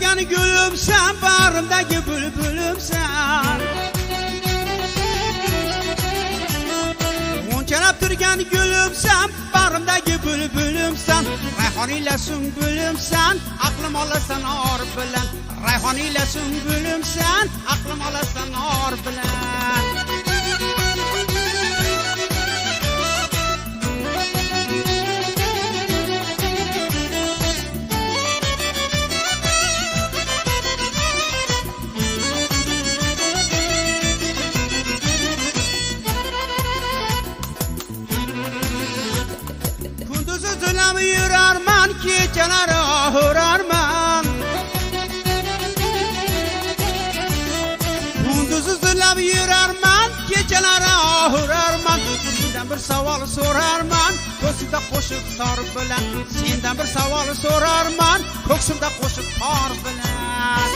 turgan gülümsen, bağrımdaki bülbülümsen. Muncalab turgan gülümsen, bağrımdaki bülbülümsen. Rayhon ile sümbülümsen, aklım olasan or bilen. Rayhon ile sümbülümsen, aklım olasan or bilen. Yürarman, geceler ahırarman. Kunduzu zırlab yürarman, geceler ahırarman. Senden bir savol sorarman, ko'ksimda qo'shiq tor bilan. Senden bir savol sorarman, ko'ksimda qo'shiq tor bilan.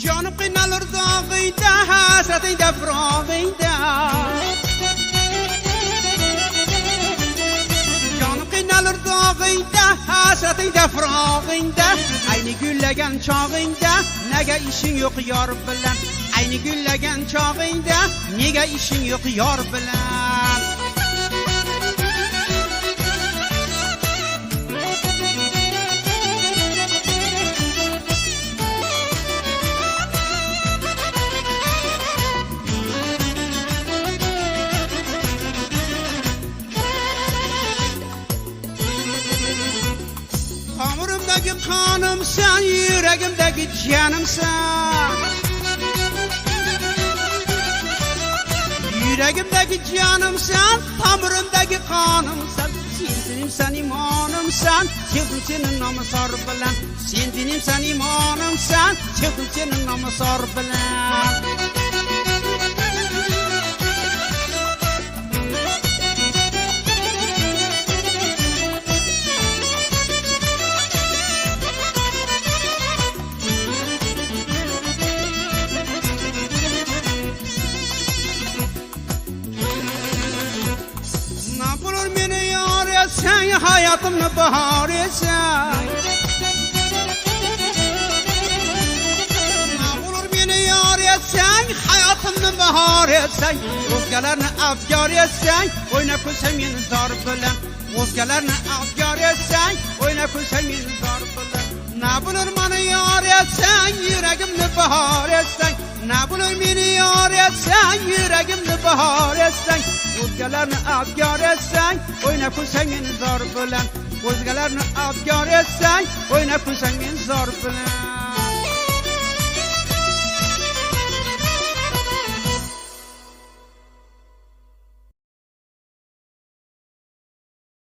Canım kıynalır dağıyda, hasretinde fırağıyda. Canım kıynalır dağıyda, hasretinde fırağıyda. Aynı güllegen çağıyda, nege işin yok yar bilen. Aynı güllegen çağıyda, nege işin yok yar bilen. Hamurumdaki kanımsan, yüreğimdeki canımsan. Yüreğimdeki canımsan, hamurumdaki kanımsan. Sen sen imanımsan, sevdim senin namı sar bilen. Sen dinim sen imanımsan, sevdim senin namı sar bilen. Sen hayatımın bahar etsen. Ne olur beni yar etsen, hayatımın bahar etsen. O'zgalarni afkar etsen, o'ynab kulsam meni zor bilan. O'zgalarni afkar etsen, o'ynab kulsam meni zor bilan. Ne bulur beni yar etsen, yüreğimni bahar etsen. Ne bulur beni yar etsen, yüreğimni bahar etsen. O'zgalarni afkar etsen, o'ynab kulsam meni zor bilan. O'zgalarni afkar etsen, o'ynab kulsam meni zor bilan.